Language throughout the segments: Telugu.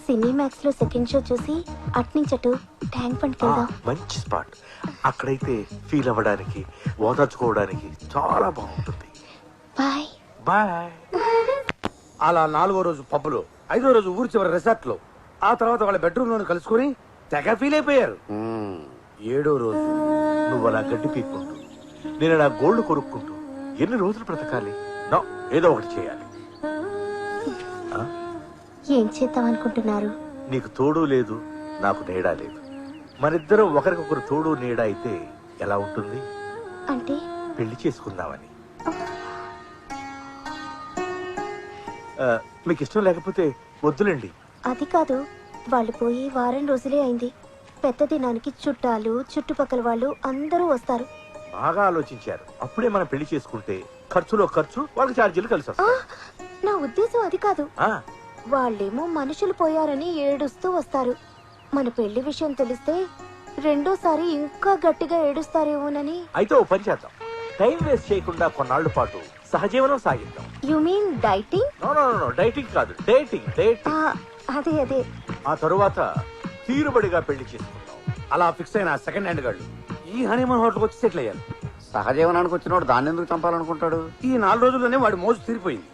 సినీమాక్స్ లో సెకండ్ షో చూసి అట్నుంచటు ట్యాంక్ బండ్కి వెళ్దాం. మంచి స్పాట్. అక్కడైతే ఫీల్ అవ్వడానికి, ఓదార్చుకోవడానికి చాలా బాగుంటుంది. Bye bye. అలా 4వ రోజు పబ్బులో, 5వ రోజు ఊరి చివరి రిసార్ట్ లో, ఆ తర్వాత వాళ్ళ బెడ్రూమ్ లోని కలుసుకుని తెగ ఫీల్ అయిపోయారు. 7వ రోజు నువ్వు అలా గడ్డి పీక్కుంటూ, నేను నా గోల్డ్ కొరుక్కుంటూ ఎన్ని రోజులు బ్రతకాలి? నో, ఏదో ఒకటి చేయాలి. ఏం చేద్దాం అనుకుంటున్నారు? నీకు తోడు లేదు, నాకు నీడా లేదు. మనిద్దరం ఒకరికొకరు తోడు నీడ అయితే ఎలా ఉంటుంది? అంటే పెళ్లి చేసుకుందామని. మీకు ఇష్టం లేకపోతే వద్దులేండి. అది కాదు, వాళ్ళు పోయి వారం రోజులే అయింది. పెద్ద దినానికి చుట్టాలు, చుట్టుపక్కల వాళ్ళు అందరూ వస్తారు. బాగా ఆలోచించారు. అప్పుడే మనం పెళ్లి చేసుకుంటే ఖర్చులో ఖర్చు, వాళ్ళకి ఛార్జీలు కలిసి వస్తాయి. నా ఉద్దేశం అది కాదు. వాళ్ళేమో మనుషులు పోయారని ఏడుస్తూ వస్తారు. మన పెళ్లి విషయం తెలిస్తే రెండోసారి ఇంకా గట్టిగా ఏడుస్తారేమోనని. అయితే ఓ పని చేద్దాం, టైం వేస్ట్ చేయకుండా కొన్నాళ్ల పాటు సహజీవనం సాగిద్దాం. You mean dieting? No, dieting కాదు, డేటింగ్. అదే అదే. ఆ తరువాత తీరుబడిగా పెళ్లి చేసుకుందాం. అలా ఫిక్స్ అయిన సెకండ్ హ్యాండ్ గాళ్ళు ఈ హనీమూన్ హోటల్కి వచ్చి సెటిల్ అయ్యారు. సహజీవనానికి వచ్చినోడు దాన్ని ఎందుకు చంపాలనుకుంటాడు? ఈ 4 రోజుల్లోనే వాడి మోజు తీరిపోయింది.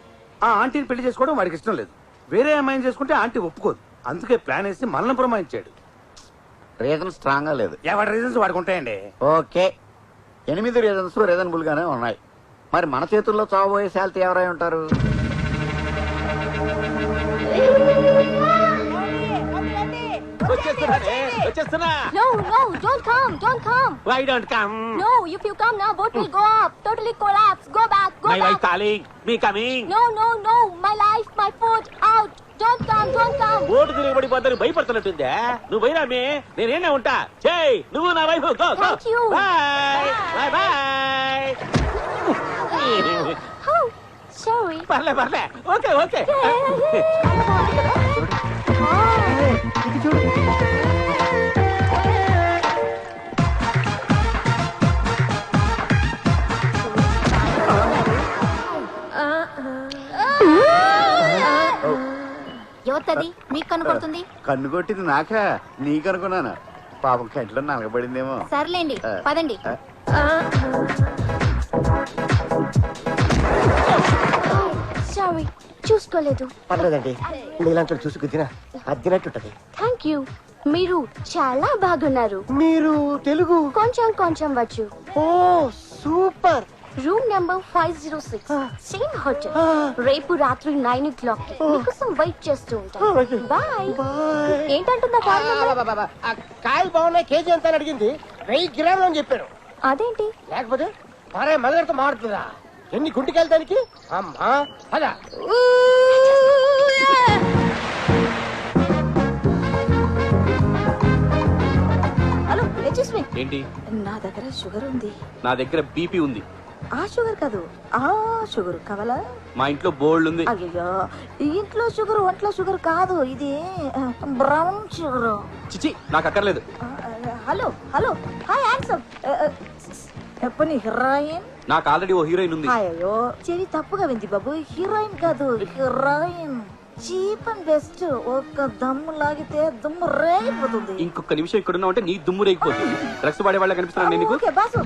ఆ ఆంటీని పెళ్లి చేసుకోవడం వాడికి ఇష్టం లేదు. వేరే అమ్మాయిని చేసుకుంటే ఆంటీ ఒప్పుకోదు. అందుకే ప్లాన్ వేసి మనల్ని పురమాయించాడు. రీజన్ స్ట్రాంగ్ గా లేదు. ఎవరి రీజన్స్ వాడికి ఉంటాయండి. ఓకే, 8 రీజన్స్ రీజనబుల్ గానే ఉన్నాయి. మరి మన చేతుల్లో చావబోయే శాలిటీ ఎవరై ఉంటారు? No, don't come. Why don't come? No, if you come now, boat will go up. Totally collapse. Go back. My wife calling. Me coming. No. My life, my food, out. Don't come. Boat తిరగబడిపోతాను భయపడుతున్నట్టుందే. నువ్వు పోయినామే, నేనేనే ఉంటా. చెయ్, నువ్వు నా wife. Go. Thank you. Bye. Oh, sorry. పర్లే. ఓకే. ఎవరిది మీకు కనపడుతుంది? కన్ను కొట్టింది నాకా, నీకనుకున్నాను. పాపం కంట్లో నలగబడిందేమో. సర్లేండి, పదండి. సారీ, చూసుకోలేదు. పర్లేదండి, మీలాంటి చూసుకు తిన అద్దినట్టుంటది. Thank you. మీరు చాలా బాగున్నారు. మీరు తెలుగు కొంచెం వచ్చు. Oh super. Room number 506, same hotel. రేపు రాత్రి 9 o'clock మీకోసం వెయిట్ చేస్తూ ఉంటాను. బాయ్. ఏంటంటుందా? కాయలు బాగున్నాయి, కేజీ ఎంత అని అడిగింది. 1000 గ్రాములు అని చెప్పారు. అదేంటి? లేకపోతే మరే మగడితో మాడుతుందా? ఎన్ని గుంటికెళ్ళి దానికి? అమ్మా అదా. Hello, excuse me. ఏంటి? నా దగ్గర షుగర్ ఉంది. నా దగ్గర బీపీ ఉంది. ఆ షుగర్ కాదు, ఆ షుగర్ కావాలా? మా ఇంట్లో బోల్డ్ ఉంది. అయ్యో, ఇంట్లో షుగర్ ఒంట్లో షుగర్ కాదు, ఇది బ్రౌన్ షుగర్. చిచి, నాకు అక్కర్లేదు. Hello hi handsome. చెప్పని హీరోయిన్. నాకు ఆల్రెడీ ఓ హీరోయిన్ ఉంది. అయ్యో, చెవి తప్పుగా వింది బాబు. హీరోయిన్ కాదు, హీరోయిన్. Cheap and best. ఒక దమ్ము లాగితే దుమ్ము రేగిపోతుంది. ఇంకొక నిమిషం ఇక్కడ ఉన్నావు అంటే నీ దుమ్ము రేగిపోతుంది. డ్రగ్స్ వాడే వాళ్ళ కనిపిస్తున్నాను నీకు. ఓకే బాసు,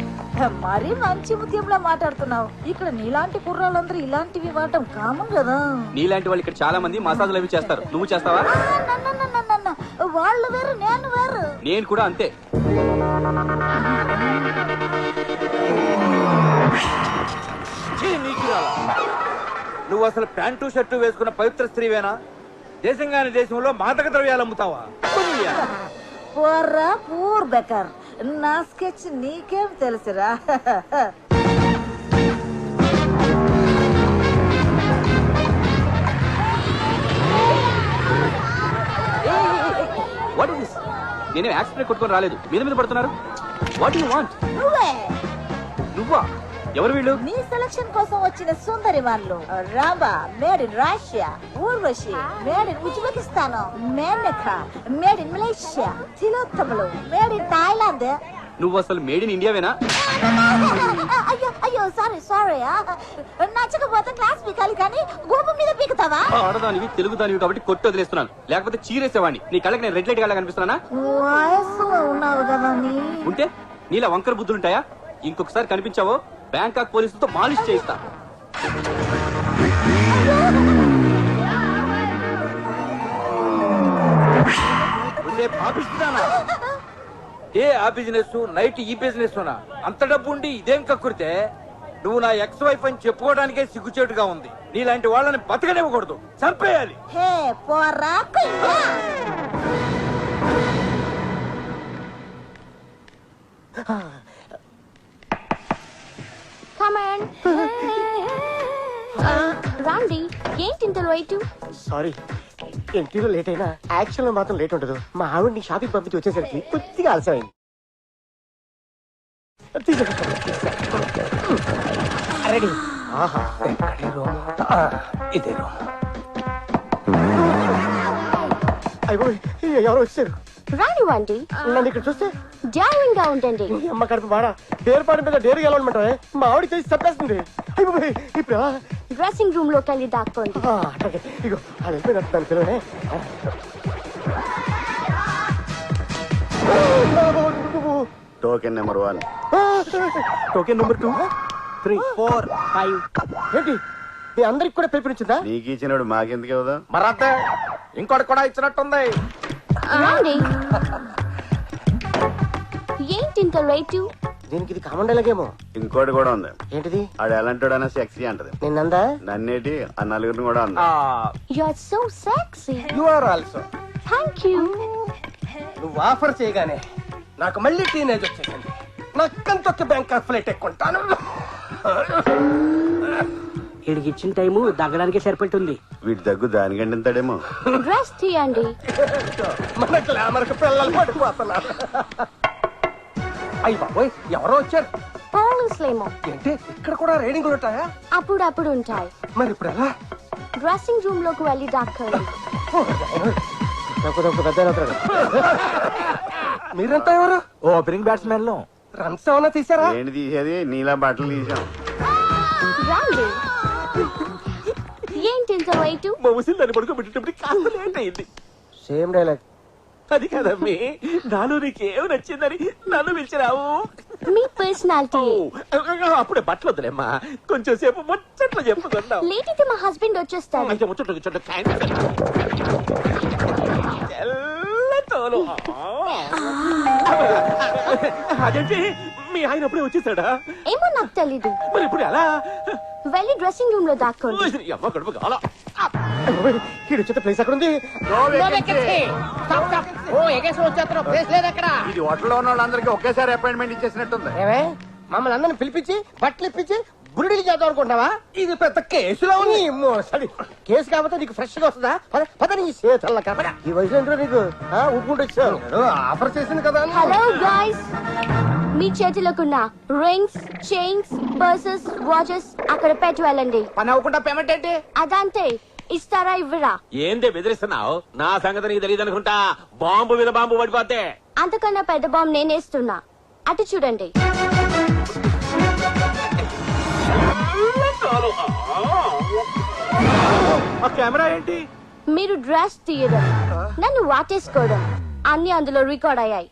మరీ మంచి ముత్యంలా మాట్లాడుతున్నావు. ఇక్కడ నీలాంటి కుర్రాళ్ళందరూ ఇలాంటివి వాడటం కామన్ కదా. నీలాంటి వాళ్ళు ఇక్కడ చాలా మంది మసాజులు అవి చేస్తారు. నువ్వు చేస్తావా? వాళ్ళు వేరు, నేను వేరు. నేను కూడా అంతే. నువ్వు అసలు ప్యాంటు షర్టు వేసుకున్న పవిత్ర స్త్రీవేనా? దేశంగాని దేశంలో మాదక ద్రవ్యాలు అమ్ముతావా? పోర్రా పూర్ బెకర్, నా స్కెచ్ నీకేం తెలుసురా? What is this? నేనే యాక్సిడెంట్ కొట్టుకొని రాలేదు, మీద పడుతున్నారు. What you want? నువ్వా? ఎవరు వీళ్ళు? నీ సెలక్షన్ కోసం వచ్చిన సుందరి వాళ్ళు. Rambha made in Russia, Urvashi made in Uzbekistan, Menaka made in Malaysia, తిలోత్తములు మేడ్ ఇన్ థాయిలాండ్, నువ్వు అసలు మేడ్ ఇన్ ఇండియావేనా? అయ్యో అయ్యో సారీ సారీ నచ్చకపోతే క్లాస్ పీకాలి కానీ గోపం మీద పీకుతావా? ఆడదానివి తెలుగు దానివి కాబట్టి కొట్టి వదిలేస్తున్నాను, లేకపోతే చీరేసేవాడిని. నీ కళ్ళకి నేను రెడ్ లైట్ కళ్ళ కనిపిస్తున్నానా? వయసులో ఉన్నావు కదా నీ. ఉంటే నీలా వంకర బుద్ధులుంటాయా? ఇంకొకసారి కనిపించావో బ్యాంకాక్ పోలీసులతో మాలిష్ చేయిస్తా. ఏ ఆ బిజినెస్ నైట్ ఈ బిజినెస్ అంత డబ్బు ఉండి ఇదేం కక్కురితే? నువ్వు నా ఎక్స్ వైఫ్ అని చెప్పుకోవడానికే సిగ్గుచేటుగా ఉంది. నీలాంటి వాళ్ళని బతకనివ్వకూడదు, చంపేయాలి. హే పోరా కుయ్యా. కమాన్ రాండి. ఏంటి ఇంత లేటు? సారీ, ఇంటర్వ్యూ లేట్ అయినా యాక్షన్ లో మాత్రం లేట్ ఉండదు. మా ఆవిడ్ని షాపింగ్ పంపించి వచ్చేసరికి కొద్దిగా ఆలస్యమైంది. రెడీ. ఆహా, ఇదే రూమ్. అయ్యో, ఎవరో వచ్చారు. రానివ్వండి. నన్ను ఇక్కడ చూస్తే డ్యారింగ్ గా ఉండండి. అమ్మ కడుపు బాడా డేరుపాటి మీద డేరు గెలవమంటావే. మా ఆవిడ చేసి చంపేస్తుంది. అయ్యో ఇప్పుడు ఎలా? డ్రెస్సింగ్ రూమ్ లోకి వెళ్ళి దాక్కోండి. అట్లాగే. ఇగో అది వెళ్ళిపోయినట్టు దాని పిల్లనే. Token number 1. Token number 2, 3, 4, 5. ఏంటి మీ అందరికి కూడా పిలుపునిచ్చిందా? నీకు ఇచ్చినాడు మాకెందుకు ఇవ్వదా? మరతే ఇంకోటి కూడా ఇచ్చినట్టుంది. రండి. ఏంటి ఇంత లేటు? దీనికి ఇది కామన్ డైలాగేమో. ఇంకోటి కూడా ఉంది. ఏంటిది? ఆడు ఎలాంటోడైనా సెక్సీ అంటది. నిన్నందా? నన్నేటి ఆ నలుగురిని కూడా అంది. You are so sexy. You are also. Thank you. నువ్వు ఆఫర్ చేయగానే నాకు మళ్ళీ టీనేజ్ వచ్చేసింది. నక్కంతొక్క బ్యాంకాక్ ఫ్లైట్ ఎక్కుంటాను. వీడికి ఇచ్చిన టైము దగ్గడానికే సరిపెట్టుంది. వీటి దగ్గు దానికంటే ఇంతడేమో. డ్రెస్ తీయండి. మన గ్లామర్ కి పిల్లలు పట్టుకుపోతున్నారు. అయ్యి బాబోయ్, ఎవరో వచ్చారు. పోలీసులేమో. ఏంటి ఇక్కడ కూడా రైడింగ్లు ఉంటాయా? అప్పుడప్పుడు ఉంటాయి. మరి ఇప్పుడు ఎలా? డ్రెస్సింగ్ రూమ్ లోకి వెళ్ళి దాక్కోండి. మీరంతా ఎవరు? ఓపెనింగ్ బ్యాట్స్మెన్ లో రన్స్ ఏమన్నా తీసారా? ఏంటి తీసేది? నీలా బట్టలు తీసాం. రండి. ఏంటి ఇంత లేటు? మా ముసిల్ దాన్ని పడుకోబెట్టేటప్పుడు కాస్త లేట్ అయింది. Same dialogue. అది కదమ్మి, నాలో నీకేం నచ్చిందని నన్ను పిలిచిరావు. మీ పర్సనాలిటీ. అప్పుడే బట్టలు వద్దులేమ్మా, కొంచెం సేపు ముచ్చట్లు చెప్పుకుందాం. లేట్ అయితే మా హస్బెండ్ వచ్చేస్తారు. అయితే ముచ్చట్లు చెట్టు అదేంటి మీ ఆయన అప్పుడే వచ్చేసాడా? ఏమో నాకు తెలీదు. మరి ఇప్పుడు ఎలా? వెళ్ళి డ్రెస్సింగ్ రూమ్ లో దాక్కోండి. అమ్మ గడుపు కావాలా? వచ్చే ప్లేస్ అక్కడ ఉంది. ఇది హోటల్లో ఉన్న వాళ్ళందరికీ ఒకేసారి అపాయింట్మెంట్ ఇచ్చేసినట్టుంది. ఏమే మమ్మల్ని అందరిని పిలిపించి బట్టలు ఇప్పించి బురిడీలు చేద్దాం అనుకుంటావా? ఇది పెద్ద కేసులో ఉంది. కేసు కాకపోతే నీకు ఫ్రెష్ గా వస్తుందా? పద నీ చేతల్ల కదా. ఈ వయసులో ఏంటో నీకు ఊపుకుంటూ వచ్చావు. ఆఫర్ చేసింది కదా. హలో గాయ్స్, మీ చేతిలోకున్న రింగ్స్, చైన్స్, పర్సెస్, వాచెస్ అక్కడ పెట్టి వెళ్ళండి. పని అవ్వకుండా పేమెంట్ ఏంటి? అదంతే. ఇస్తారా ఇవ్వరా? ఏందే బెదిరిస్తున్నావు? నా సంగతి నీకు తెలియదు అనుకుంటా. బాంబు మీద బాంబు పడిపోతే అంతకన్నా పెద్ద బాంబు నేనేస్తున్నా. అటు చూడండి. ఆ కెమెరా ఏంటి? మీరు డ్రెస్ తీయడం, నన్ను వాటేసుకోవడం అన్ని అందులో రికార్డ్ అయ్యాయి.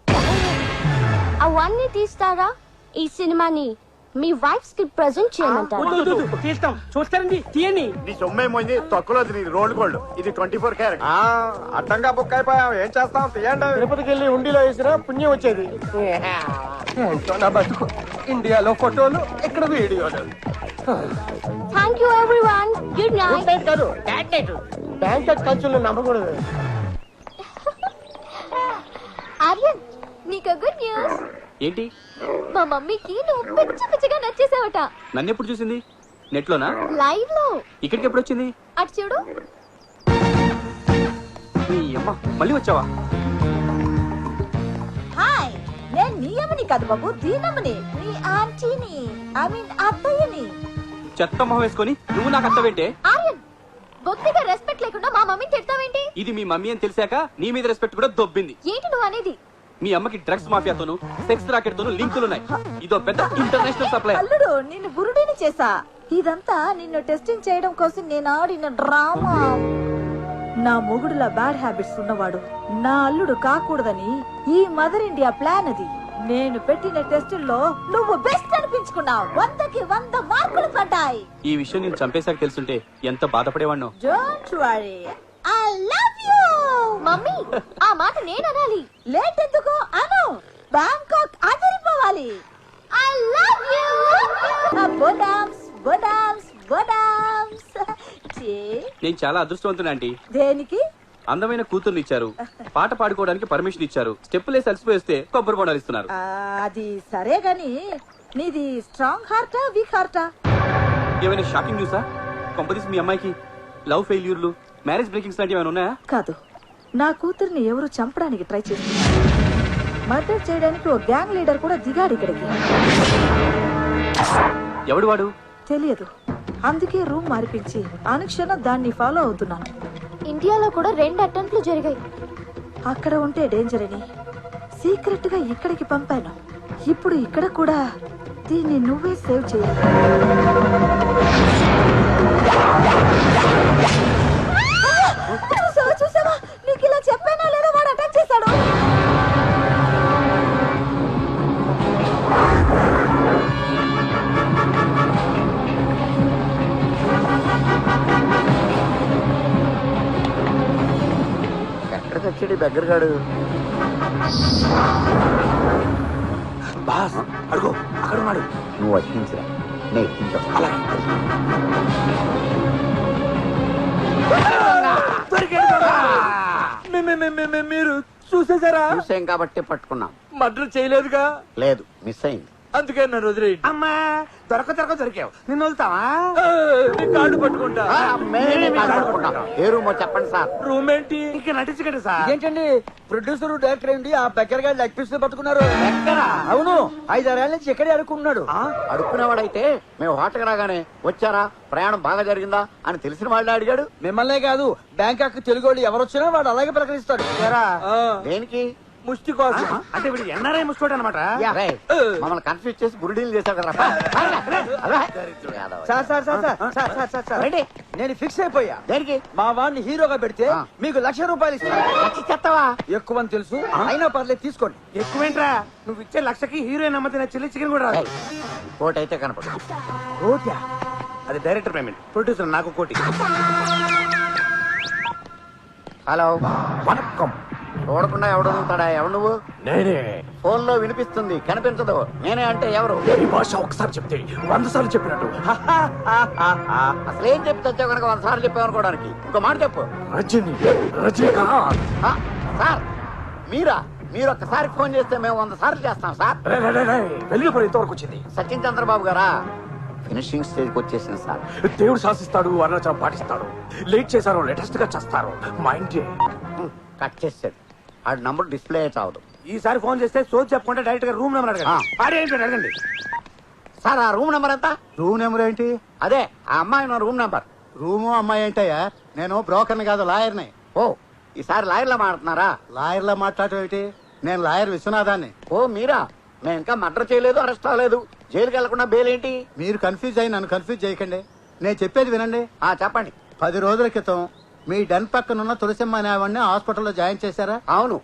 అవన్నీ తీస్తారా? ఈ సినిమాని మీ వైఫ్స్ కి ప్రెజెంట్ చేయమంటారా? తీస్తాం, చూస్తారండి, తీయండి. నీ సొమ్మేమోంది తొక్కలో రోడ్ గోల్డ్. ఇది 24 క్యారెట్. అడ్డంగా బుక్ అయిపోయాం, ఏం చేస్తాం? తీయండి. తిరుపతికి వెళ్ళి ఉండిలో వేసినా పుణ్యం వచ్చేది. ఏంటో నా బతుకు. ఇండియాలో ఫోటోలు, ఇక్కడ వీడియోలు. Thank you everyone. Good night. కాదు బ్యాంకాక్ కల్చర్లు నమ్మకూడదు. ఆర్యన్, నీకు గుడ్ న్యూస్. ఏంటి? మా మమ్మీకి నువ్వు పిచ్చి పిచ్చిగా నచ్చేసావట. నన్ను ఎప్పుడు చూసింది? నెట్ లోనా? లైవ్ లో. ఇక్కడికి ఎప్పుడు వచ్చింది? అటు చూడు. ఈ అమ్మ, మళ్ళీ వచ్చావా? హాయ్, నేను నీ అమ్మని కాదు బాబు, దీనమ్మని, నీ ఆంటీని, ఐ మీన్ అత్తయ్యని. చెత్త మొహం వేసుకొని నువ్వు నాకు అత్తవేంటే? ఆర్యన్, బొత్తిగా రెస్పెక్ట్ లేకుండా మా మమ్మీని తిడతావేంటి? ఇది మీ మమ్మీ అని తెలిసాక నీ మీద రెస్పెక్ట్ కూడా దొబ్బింది. ఏంటి నువ్వు అనేది? మీ అమ్మకి డ్రగ్స్ మాఫియాతోను సెక్స్ రాకెట్ తోను లింకులున్నాయి. ఇదో పెద్ద ఇంటర్నేషనల్ సప్లై. అల్లుడు నిన్ను బురుడిని చేసా. ఇదంతా నిన్ను టెస్టింగ్ చేయడం కోసం నేను ఆడిన డ్రామా. నా మొగుడులా బ్యాడ్ హ్యాబిట్స్ ఉన్నవాడు నా అల్లుడు కాకూడదని ఈ మదర్ ఇండియా ప్లాన్ అది. నేను పెట్టిన టెస్టుల్లో నువ్వు బెస్ట్ అనిపించుకున్నావు. 100కి 100 మార్కులు పడ్డాయి. ఈ విషయం నేను చంపేశాక తెలుసుంటే ఎంత బాధపడేవాడినో. Don't worry, I love you. Mummy ఆ మాట నేను అనాలి. లేట్ ఎందుకు అను. బ్యాంకాక్ అదిరిపోవాలి. I love you. బొడామ్స్ బొడామ్స్ బొడామ్స్. నేను చాలా అదృష్టవంతున్నా ఆంటీ. దేనికి? అందమైన కూతుర్ని ఇచ్చారు, పాట పాడుకోవడానికి పర్మిషన్ ఇచ్చారు, స్టెప్పులేసి అలసిపోయిస్తే కొబ్బరి బొండాలు ఇస్తున్నారు. అది సరే గాని నీది స్ట్రాంగ్ హార్టా వీక్ హార్టా? ఏమైనా షాకింగ్ న్యూసా? కొంపదీసి మీ అమ్మాయికి లవ్ ఫెయిల్యూర్లు, మ్యారేజ్ బ్రేకింగ్స్ లాంటివి ఏమైనా ఉన్నాయా? కాదు, నా కూతుర్ని ఎవరు చంపడానికి ట్రై చేస్తున్నారు. మర్డర్ చేయడానికి ఓ గ్యాంగ్ లీడర్ కూడా దిగాడు ఇక్కడికి. ఎవడు వాడు? తెలియదు. అందుకే రూమ్ మారిపించి అనుక్షణం దాన్ని ఫాలో అవుతున్నాను. ఇండియాలో కూడా 2 అటెంప్ట్లు జరిగాయి. అక్కడ ఉంటే డేంజర్ అని సీక్రెట్ గా ఇక్కడికి పంపాను. ఇప్పుడు ఇక్కడ కూడా దీన్ని నువ్వే సేవ్ చేయాలి. చూసావా? నీకు ఇలా చెప్పానా లేదా? వాడు అటాక్ చేశాడు. ఎక్కడ తెచ్చాడు దగ్గరగాడు? బాస్ అడుగు అక్కడ ఉన్నాడు. నువ్వు ఎక్కించరా, నేను ఎక్కించాను. అలాగే మీరు చూసేసారా? చూసాం కాబట్టి పట్టుకున్నాం. మర్డర్ చేయలేదుగా? లేదు, మిస్ అయింది. అందుకే నన్ను వదిలేయండి. అమ్మా దొరికావు నిన్ను వదులుతావా? కార్డు పట్టుకుంటా. మేమే కాదు పట్టుకుంటాం. ఏ రూమో చెప్పండి సార్. రూమ్ ఏంటి? ఇంకా నటించకండి సార్. ఏంటండి ప్రొడ్యూసర్ డైరెక్టర్ ఏంటి ఆ బెక్కర్ గారి లెగ్ పీస్ పట్టుకున్నారు? అవును, 5-6 ఏళ్ల నుంచి ఎక్కడే అనుకుంటున్నాడు. అడుక్కునేవాడైతే మేము హోటల్ రాగానే వచ్చారా, ప్రయాణం బాగా జరిగిందా అని తెలిసిన వాళ్ళే అడిగాడు. మిమ్మల్నే కాదు, బ్యాంకాక్ తెలుగు వాళ్ళు ఎవరు వచ్చినా వాడు అలాగే ప్రకటిస్తాడు. దేనికి? ముష్టి కోసం. అంటే వీడు ఎన్ఆర్ఐ ముసుకోడు అనమాట. రేయ్, మమ్మల్ని కన్ఫ్యూజ్ చేసి బురుడీలు చేశావు కదా. Sir sir sir sir sir sir sir sir రండి. నేను ఫిక్స్ అయిపోయా. దేనికి? మా వాడిని హీరోగా పెడితే మీకు ₹1,00,000 ఇస్తాను. చెత్తవా? ఎక్కువ అని తెలుసు, అయినా పర్లేదు తీసుకోండి. ఎక్కువేంట్రా నువ్వు ఇచ్చే 1,00,000కి హీరోయిన్ అమ్మతిన చిల్లి చికెన్ కూడా రాదు. కోటి అయితే కనపడు. కోట్యా? అది డైరెక్టర్ పేమెంట్, ప్రొడ్యూసర్ నాకు కోటి. హలో, వనక్కం. చూడకుండా ఎవడు ఉంటాడా? ఎవడు నువ్వు? నేనే. ఫోన్ లో వినిపిస్తుంది, కనిపించదు. నేనే అంటే ఎవరు? ఈ భాష ఒకసారి చెప్తే 100 సార్లు చెప్పినట్టు. అసలు ఏం చెప్పి తెచ్చావు కనుక 100 సార్లు చెప్పామనుకోవడానికి? ఇంకో మాట చెప్పు. రజనీకాంత్. సార్ మీరా? మీరు ఒక్కసారి ఫోన్ చేస్తే మేము 100 సార్లు చేస్తాం సార్. వెలుగుపడి ఇంతవరకు వచ్చింది. సచిన్ చంద్రబాబు గారా? ఫినిషింగ్ స్టేజ్ కి వచ్చేసింది సార్. దేవుడు శాసిస్తాడు, అరుణాచలం పాటిస్తాడు. లేట్ చేశారు, లేటెస్ట్ గా చేస్తారు. మా ఇంటి కట్ చేసాడు. ఆ నంబర్ డిస్ప్లే చావదు. ఈసారి ఫోన్ చేస్తే సోచ్ చెప్పకుండా డైరెక్ట్ గా రూమ్ నెంబర్ అడగండి. సార్ ఆ రూమ్ నెంబర్ ఎంత? రూమ్ నెంబర్ ఏంటి? అదే ఆ అమ్మాయి రూమ్ నెంబర్. రూము అమ్మాయి ఏంటయ్యా? నేను బ్రోకర్ని కాదు, లాయర్ని. ఓ, ఈసారి లాయర్లా మాట్లాడుతున్నారా? లాయర్లా మాట్లాడటం ఏంటి? నేను లాయర్ విశ్వనాథాన్ని. ఓ మీరా? మేము ఇంకా మర్డర్ చేయలేదు, అరెస్ట్ అవ్వలేదు. జైలుకి వెళ్లకుండా బెయిల్ ఏంటి? మీరు కన్ఫ్యూజ్ అయ్యి నన్ను కన్ఫ్యూజ్ చేయకండి. నేను చెప్పేది వినండి. చెప్పండి. 10 రోజుల క్రితం మీ డెన్ పక్కనున్న తులసిమ్మ అనే ఆవిడ్ని హాస్పిటల్లో జాయిన్ చేశారా? అవును.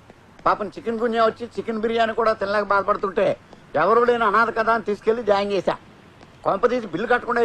పాపం చికెన్ గున్యా వచ్చి చికెన్ బిర్యానీ కూడా తినలేక బాధపడుతుంటే ఎవరు లేని అనాథ కదా అని తీసుకెళ్లి జాయిన్ చేశా. కొంప తీసి బిల్లు కట్టకుండా